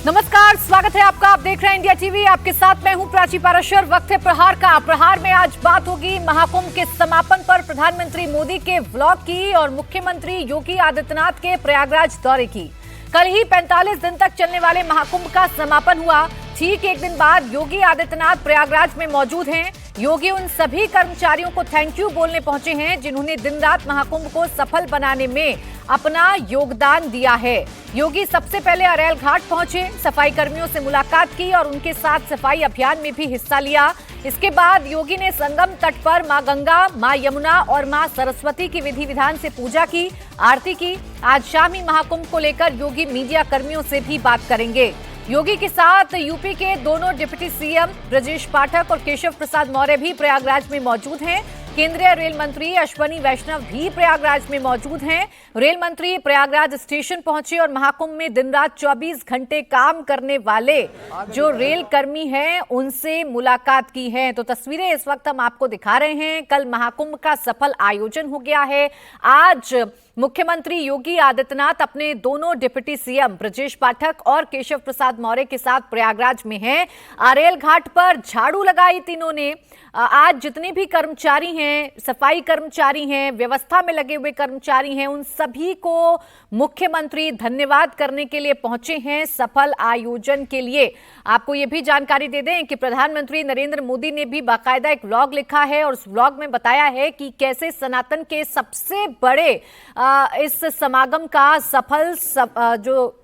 नमस्कार, स्वागत है आपका। आप देख रहे हैं इंडिया टीवी। आपके साथ मैं हूं प्राची पाराशर। वक्त है प्रहार का। प्रहार में आज बात होगी महाकुंभ के समापन पर प्रधानमंत्री मोदी के व्लॉग की और मुख्यमंत्री योगी आदित्यनाथ के प्रयागराज दौरे की। कल ही 45 दिन तक चलने वाले महाकुंभ का समापन हुआ। ठीक एक दिन बाद योगी आदित्यनाथ प्रयागराज में मौजूद हैं। योगी उन सभी कर्मचारियों को थैंक यू बोलने पहुंचे हैं जिन्होंने दिन रात महाकुंभ को सफल बनाने में अपना योगदान दिया है। योगी सबसे पहले अरेल घाट पहुंचे, सफाई कर्मियों से मुलाकात की और उनके साथ सफाई अभियान में भी हिस्सा लिया। इसके बाद योगी ने संगम तट पर मां गंगा, मां यमुना और मां सरस्वती की विधि विधान से पूजा की, आरती की। आज शाम ही महाकुंभ को लेकर योगी मीडिया कर्मियों से भी बात करेंगे। योगी के साथ यूपी के दोनों डिप्टी सीएम ब्रजेश पाठक और केशव प्रसाद मौर्य भी प्रयागराज में मौजूद हैं। केंद्रीय रेल मंत्री अश्विनी वैष्णव भी प्रयागराज में मौजूद हैं। रेल मंत्री प्रयागराज स्टेशन पहुंचे और महाकुंभ में दिन रात 24 घंटे काम करने वाले जो रेल कर्मी हैं उनसे मुलाकात की है। तो तस्वीरें इस वक्त हम आपको दिखा रहे हैं। कल महाकुंभ का सफल आयोजन हो गया है। आज मुख्यमंत्री योगी आदित्यनाथ अपने दोनों डिप्टी सीएम ब्रजेश पाठक और केशव प्रसाद मौर्य के साथ प्रयागराज में हैं। अरेल घाट पर झाड़ू लगाई तीनों ने। आज जितने भी कर्मचारी हैं, सफाई कर्मचारी हैं, व्यवस्था में लगे हुए कर्मचारी हैं, उन सभी को मुख्यमंत्री धन्यवाद करने के लिए पहुंचे हैं सफल आयोजन के लिए। आपको ये भी जानकारी दे दें कि प्रधानमंत्री नरेंद्र मोदी ने भी बाकायदा एक व्लॉग लिखा है और उस व्लॉग में बताया है कि कैसे सनातन के सबसे बड़े इस समागम का सफल जो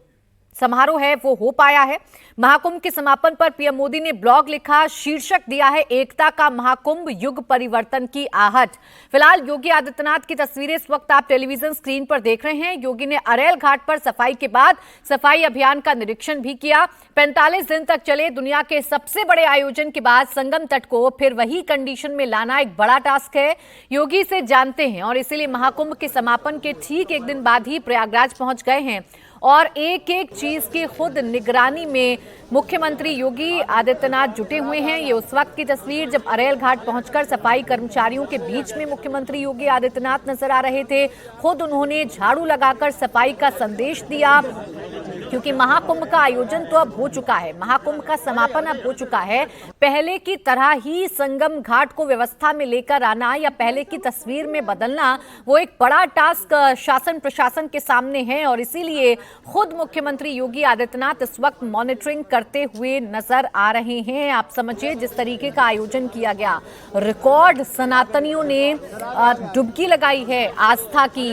समारोह है वो हो पाया है। महाकुंभ के समापन पर पीएम मोदी ने ब्लॉग लिखा, शीर्षक दिया है एकता का महाकुंभ, युग परिवर्तन की आहट। फिलहाल योगी आदित्यनाथ की तस्वीरें इस वक्त आप टेलीविजन स्क्रीन पर देख रहे हैं। योगी ने अरेल घाट पर सफाई के बाद सफाई अभियान का निरीक्षण भी किया। 45 दिन तक चले दुनिया के सबसे बड़े आयोजन के बाद संगम तट को फिर वही कंडीशन में लाना एक बड़ा टास्क है। योगी इसे जानते हैं और इसीलिए महाकुंभ के समापन के ठीक एक दिन बाद ही प्रयागराज पहुंच गए हैं और एक एक चीज की खुद निगरानी में मुख्यमंत्री योगी आदित्यनाथ जुटे हुए हैं। ये उस वक्त की तस्वीर जब अरेल घाट पहुंचकर सफाई कर्मचारियों के बीच में मुख्यमंत्री योगी आदित्यनाथ नजर आ रहे थे। खुद उन्होंने झाड़ू लगाकर सफाई का संदेश दिया, क्योंकि महाकुंभ का आयोजन तो अब हो चुका है, महाकुंभ का समापन अब हो चुका है। पहले की तरह ही संगम घाट को व्यवस्था में लेकर आना या पहले की तस्वीर में बदलना वो एक बड़ा टास्क शासन प्रशासन के सामने है और इसीलिए खुद मुख्यमंत्री योगी आदित्यनाथ इस वक्त मॉनिटरिंग करते हुए नजर आ रहे हैं। आप समझिए जिस तरीके का आयोजन किया गया, रिकॉर्ड सनातनियों ने डुबकी लगाई है आस्था की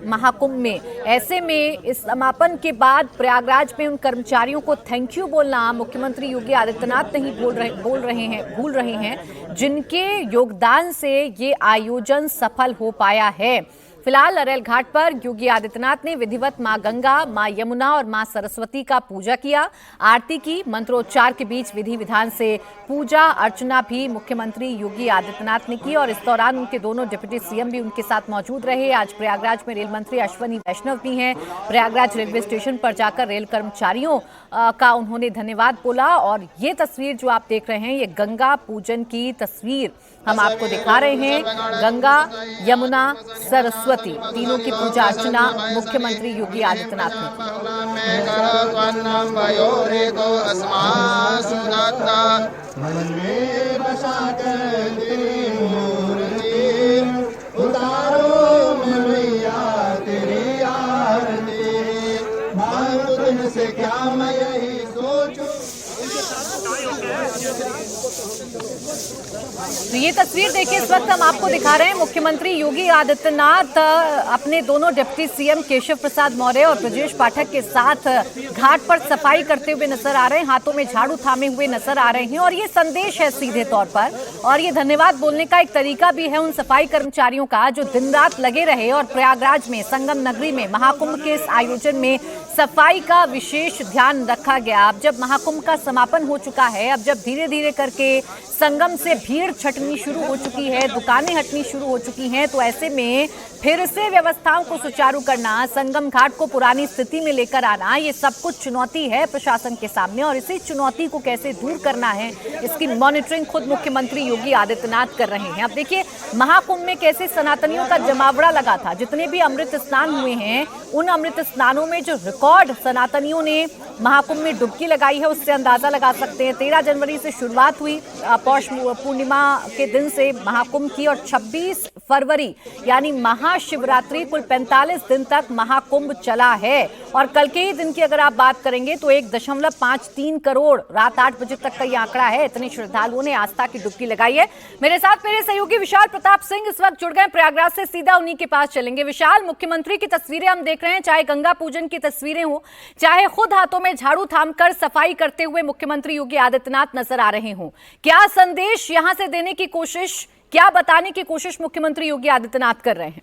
महाकुंभ में। ऐसे में इस समापन के बाद प्रयागराज में उन कर्मचारियों को थैंक यू बोलना मुख्यमंत्री योगी आदित्यनाथ नहीं भूल रहे हैं जिनके योगदान से ये आयोजन सफल हो पाया है। फिलहाल अरेल घाट पर योगी आदित्यनाथ ने विधिवत मां गंगा, मां यमुना और मां सरस्वती का पूजा किया, आरती की। मंत्रोच्चार के बीच विधि विधान से पूजा अर्चना भी मुख्यमंत्री योगी आदित्यनाथ ने की और इस दौरान उनके दोनों डिप्टी सीएम भी उनके साथ मौजूद रहे। आज प्रयागराज में रेल मंत्री अश्विनी वैष्णव भी हैं। प्रयागराज रेलवे स्टेशन पर जाकर रेल कर्मचारियों का उन्होंने धन्यवाद बोला और ये तस्वीर जो आप देख रहे हैं ये गंगा पूजन की तस्वीर हम आपको दिखा रहे हैं। गंगा, यमुना, सरस्वती तीनों की पूजा अर्चना मुख्यमंत्री योगी आदित्यनाथ ने तो ये तस्वीर देखिए, इस वक्त हम आपको दिखा रहे हैं मुख्यमंत्री योगी आदित्यनाथ अपने दोनों डिप्टी सीएम केशव प्रसाद मौर्य और ब्रजेश पाठक के साथ घाट पर सफाई करते हुए नजर आ रहे हैं, हाथों में झाड़ू थामे हुए नजर आ रहे हैं और ये संदेश है सीधे तौर पर और ये धन्यवाद बोलने का एक तरीका भी है उन सफाई कर्मचारियों का जो दिन रात लगे रहे और प्रयागराज में संगम नगरी में महाकुंभ के इस आयोजन में सफाई का विशेष ध्यान रखा गया। अब जब महाकुंभ का समापन हो चुका है, अब जब धीरे धीरे करके संगम से भीड़ छटनी शुरू हो चुकी है, दुकानें हटनी शुरू हो चुकी हैं। तो ऐसे में फिर से व्यवस्थाओं को सुचारू करना, संगम घाट को पुरानी स्थिति में लेकर आना, ये सब कुछ चुनौती है प्रशासन के सामने। और इसी चुनौती को कैसे दूर करना है, इसकी मॉनिटरिंग खुद मुख्यमंत्री योगी आदित्यनाथ कर रहे हैं। अब देखिए, महाकुंभ में कैसे सनातनियों का जमावड़ा लगा था। जितने भी अमृत स्नान हुए हैं, उन अमृत स्नानों में जो रिकॉर्ड सनातनियों ने महाकुंभ में डुबकी लगाई है, उससे अंदाजा लगा सकते हैं। 13 जनवरी से शुरुआत हुई पौष पूर्णिमा के दिन से महाकुंभ की, और 26 फरवरी यानी महाशिवरात्रि, कुल 45 दिन तक महाकुंभ चला है। और कल के ही दिन की अगर आप बात करेंगे तो 1.53 करोड़, रात 8 बजे तक का ये आंकड़ा है। इतने श्रद्धालुओं ने आस्था की डुबकी लगाई है। मेरे साथ मेरे सहयोगी विशाल प्रताप सिंह इस वक्त जुड़ गए प्रयागराज से, सीधा उन्हीं के पास चलेंगे। विशाल, मुख्यमंत्री की तस्वीरें हम देख रहे हैं, चाहे गंगा पूजन की तस्वीरें हो, चाहे खुद हाथों में झाड़ू थामकर सफाई करते हुए मुख्यमंत्री योगी आदित्यनाथ नजर आ रहे हों। क्या संदेश यहां से देने की कोशिश, क्या बताने की कोशिश मुख्यमंत्री योगी आदित्यनाथ कर रहे हैं?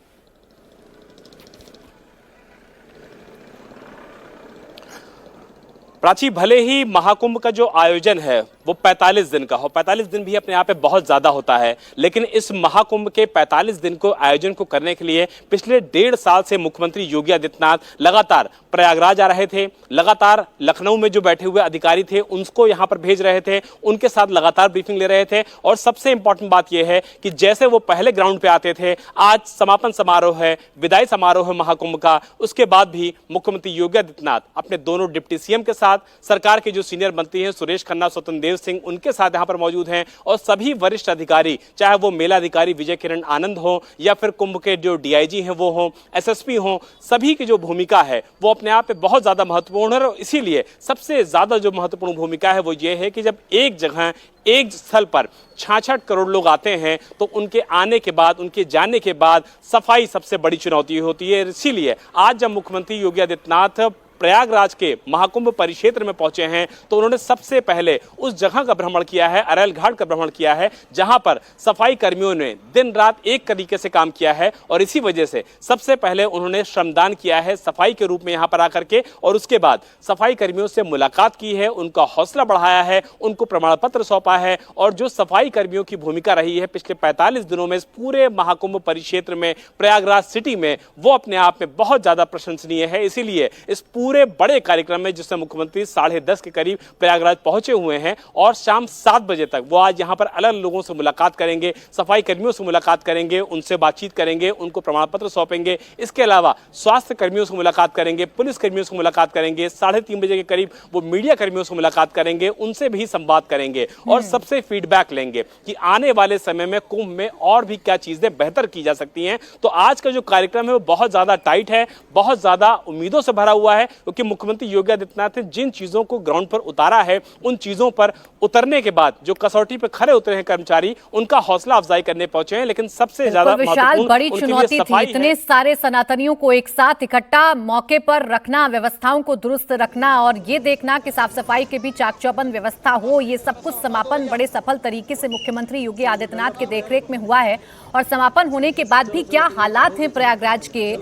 प्राची, भले ही महाकुंभ का जो आयोजन है वो 45 दिन का हो, 45 दिन भी अपने आप में बहुत ज्यादा होता है, लेकिन इस महाकुंभ के 45 दिन को आयोजन को करने के लिए पिछले 1.5 साल से मुख्यमंत्री योगी आदित्यनाथ लगातार प्रयागराज आ रहे थे, लगातार लखनऊ में जो बैठे हुए अधिकारी थे उनको यहाँ पर भेज रहे थे, उनके साथ लगातार ब्रीफिंग ले रहे थे। और सबसे इंपॉर्टेंट बात यह है कि जैसे वो पहले ग्राउंड पे आते थे, आज समापन समारोह है, विदाई समारोह है महाकुंभ का, उसके बाद भी मुख्यमंत्री योगी आदित्यनाथ अपने दोनों डिप्टी सीएम के साथ, सरकार के जो सीनियर मंत्री हैं सुरेश खन्ना, स्वतंत्र देव सिंह, उनके साथ यहां पर मौजूद हैं, और सभी वरिष्ठ अधिकारी, चाहे वो मेला अधिकारी विजय किरण आनंद हो या फिर कुंभ के जो डीआईजी हैं वो हो, एसएसपी हो, सभी की जो भूमिका है वो अपने आप में बहुत ज्यादा महत्वपूर्ण है। और इसीलिए सबसे ज्यादा जो महत्वपूर्ण भूमिका है वो ये है कि जब एक जगह, एक स्थल पर 66 करोड़ लोग आते हैं तो उनके आने के बाद, उनके जाने के बाद सफाई सबसे बड़ी चुनौती होती है। इसीलिए आज जब मुख्यमंत्री योगी आदित्यनाथ प्रयागराज के महाकुंभ परिक्षेत्र में पहुंचे हैं तो उन्होंने सबसे पहले उस जगह का भ्रमण किया है, अरैल घाट का भ्रमण किया है, जहां पर सफाई कर्मियों ने दिन रात एक तरीके से काम किया है। और इसी वजह से सबसे पहले उन्होंने श्रमदान किया है सफाई के रूप में यहां पर आकर के, और उसके बाद सफाई कर्मियों से मुलाकात की है, उनका हौसला बढ़ाया है, उनको प्रमाण पत्र सौंपा है। और जो सफाई कर्मियों की भूमिका रही है पिछले 45 दिनों में इस पूरे महाकुंभ परिक्षेत्र में, प्रयागराज सिटी में, वो अपने आप में बहुत ज्यादा प्रशंसनीय है। इसीलिए इस पूरे बड़े कार्यक्रम में जिसमें मुख्यमंत्री 10:30 के करीब प्रयागराज पहुंचे हुए हैं, और शाम 7 बजे तक वो आज यहां पर अलग लोगों से मुलाकात करेंगे, सफाई कर्मियों से मुलाकात करेंगे, उनसे बातचीत करेंगे, उनको प्रमाण पत्र सौंपेंगे। इसके अलावा स्वास्थ्य कर्मियों से मुलाकात करेंगे, पुलिस कर्मियों से मुलाकात करेंगे, 3:30 बजे के करीब वो मीडिया कर्मियों से मुलाकात करेंगे, उनसे भी संवाद करेंगे और सबसे फीडबैक लेंगे कि आने वाले समय में कुंभ में और भी क्या चीजें बेहतर की जा सकती हैं। तो आज का जो कार्यक्रम है वो बहुत ज्यादा टाइट है, बहुत ज्यादा उम्मीदों से भरा हुआ है, क्योंकि मुख्यमंत्री योगी आदित्यनाथ ने जिन चीजों को ग्राउंड पर उतारा है, उन चीजों पर उतरने के बाद जो कसौटी पर खड़े उतरे हैं कर्मचारी, उनका हौसला अफजाई करने पहुंचे हैं। लेकिन सबसे ज्यादा विशाल बड़ी चुनौती थी इतने सारे सनातनियों को एक साथ इकट्ठा मौके पर रखना, व्यवस्थाओं को दुरुस्त रखना और ये देखना कि साफ सफाई के भी चाक चौबंद व्यवस्था हो। ये सब कुछ समापन बड़े सफल तरीके से मुख्यमंत्री योगी आदित्यनाथ के देखरेख में हुआ है। और समापन होने के बाद भी क्या हालात हैं प्रयागराज के,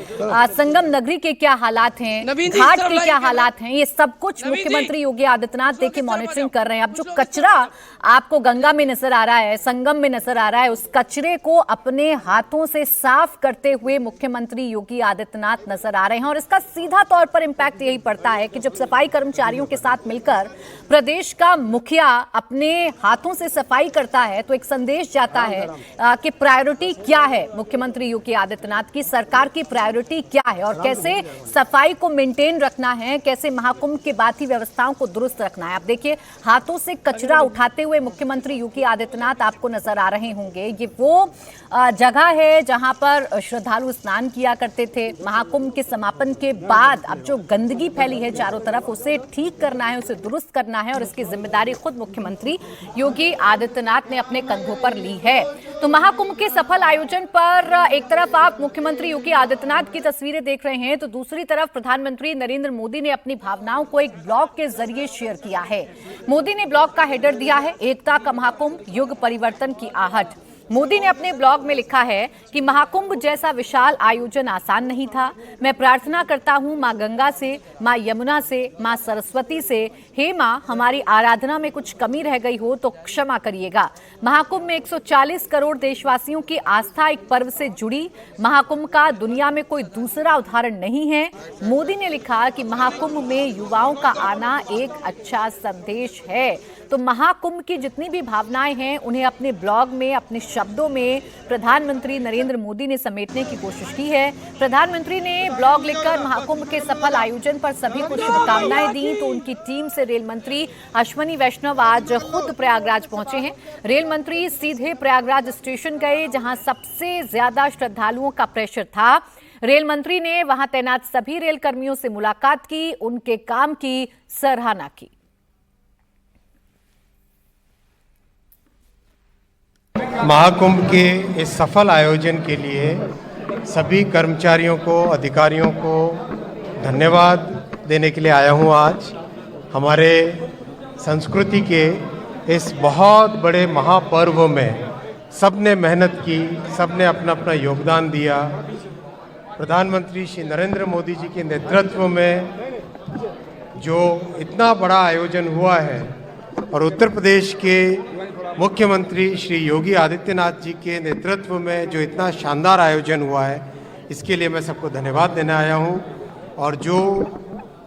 संगम नगरी के क्या हालात हैं, घाट के क्या हालात हैं, ये सब कुछ मुख्यमंत्री योगी आदित्यनाथ देखिए मॉनिटरिंग कर रहे हैं। अब जो कचरा आपको गंगा में नजर आ रहा है, संगम में नजर आ रहा है, उस कचरे को अपने हाथों से साफ करते हुए मुख्यमंत्री योगी आदित्यनाथ नजर आ रहे हैं। और इसका सीधा तौर पर इंपैक्ट यही पड़ता है कि जब सफाई कर्मचारियों के साथ मिलकर प्रदेश का मुखिया अपने हाथों से सफाई करता है तो एक संदेश जाता है कि प्रायोरिटी क्या है, मुख्यमंत्री योगी आदित्यनाथ की सरकार की प्रायोरिटी क्या है और कैसे सफाई को मेंटेन रखना है, कैसे महाकुंभ के बाद ही व्यवस्थाओं को दुरुस्त रखना है। आप देखिए हाथों से कचरा उठाते हुए मुख्यमंत्री योगी आदित्यनाथ आपको नजर आ रहे होंगे। ये वो जगह है जहां पर श्रद्धालु स्नान किया करते थे। महाकुंभ के समापन के बाद अब जो गंदगी फैली है चारों तरफ, उसे ठीक करना है, उसे दुरुस्त करना है और इसकी जिम्मेदारी खुद मुख्यमंत्री योगी आदित्यनाथ ने अपने कंधों पर ली है। तो महाकुंभ के सफल आयोजन पर एक तरफ आप मुख्यमंत्री योगी आदित्यनाथ की तस्वीरें देख रहे हैं तो दूसरी तरफ प्रधानमंत्री नरेंद्र मोदी ने अपनी भावनाओं को एक ब्लॉग के जरिए शेयर किया है। मोदी ने ब्लॉग का हेडर दिया है, एकता का महाकुंभ, युग परिवर्तन की आहट। मोदी ने अपने ब्लॉग में लिखा है कि महाकुंभ जैसा विशाल आयोजन आसान नहीं था। मैं प्रार्थना करता हूं मां गंगा से, मां यमुना से, मां सरस्वती से, हे मां, हमारी आराधना में कुछ कमी रह गई हो तो क्षमा करिएगा। महाकुंभ में 140 करोड़ देशवासियों की आस्था एक पर्व से जुड़ी। महाकुंभ का दुनिया में कोई दूसरा उदाहरण नहीं है। मोदी ने लिखा कि महाकुंभ में युवाओं का आना एक अच्छा संदेश है। तो महाकुंभ की जितनी भी भावनाएं हैं उन्हें अपने ब्लॉग में, अपने शब्दों में प्रधानमंत्री नरेंद्र मोदी ने समेटने की कोशिश की है। प्रधानमंत्री ने ब्लॉग लिखकर महाकुंभ के सफल आयोजन पर सभी को शुभकामनाएं दी। तो उनकी टीम से रेल मंत्री अश्विनी वैष्णव आज खुद प्रयागराज पहुंचे हैं। रेल मंत्री सीधे प्रयागराज स्टेशन गए, जहां सबसे ज्यादा श्रद्धालुओं का प्रेशर था। रेल मंत्री ने वहां तैनात सभी रेल कर्मियों से मुलाकात की, उनके काम की सराहना की। महाकुंभ के इस सफल आयोजन के लिए सभी कर्मचारियों को, अधिकारियों को धन्यवाद देने के लिए आया हूं। आज हमारे संस्कृति के इस बहुत बड़े महापर्व में सबने मेहनत की, सबने अपना अपना योगदान दिया। प्रधानमंत्री श्री नरेंद्र मोदी जी के नेतृत्व में जो इतना बड़ा आयोजन हुआ है और उत्तर प्रदेश के मुख्यमंत्री श्री योगी आदित्यनाथ जी के नेतृत्व में जो इतना शानदार आयोजन हुआ है, इसके लिए मैं सबको धन्यवाद देने आया हूं। और जो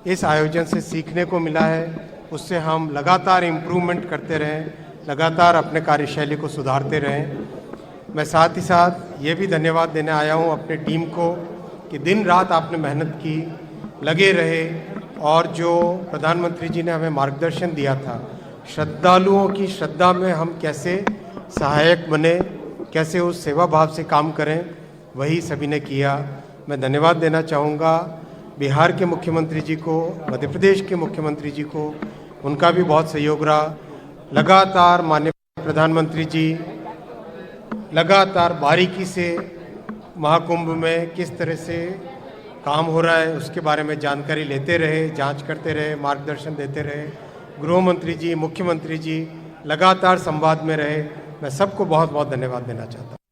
इस आयोजन से सीखने को मिला है उससे हम लगातार इम्प्रूवमेंट करते रहें, लगातार अपने कार्यशैली को सुधारते रहें। मैं साथ ही साथ ये भी धन्यवाद देने आया हूं अपने टीम को कि दिन रात आपने मेहनत की, लगे रहे और जो प्रधानमंत्री जी ने हमें मार्गदर्शन दिया था, श्रद्धालुओं की श्रद्धा में हम कैसे सहायक बने, कैसे उस सेवा भाव से काम करें, वही सभी ने किया। मैं धन्यवाद देना चाहूँगा बिहार के मुख्यमंत्री जी को, मध्य प्रदेश के मुख्यमंत्री जी को, उनका भी बहुत सहयोग रहा। लगातार माननीय प्रधानमंत्री जी लगातार बारीकी से महाकुंभ में किस तरह से काम हो रहा है उसके बारे में जानकारी लेते रहे, जांच करते रहे, मार्गदर्शन देते रहे। गृह मंत्री जी, मुख्यमंत्री जी लगातार संवाद में रहे। मैं सबको बहुत बहुत धन्यवाद देना चाहता हूँ।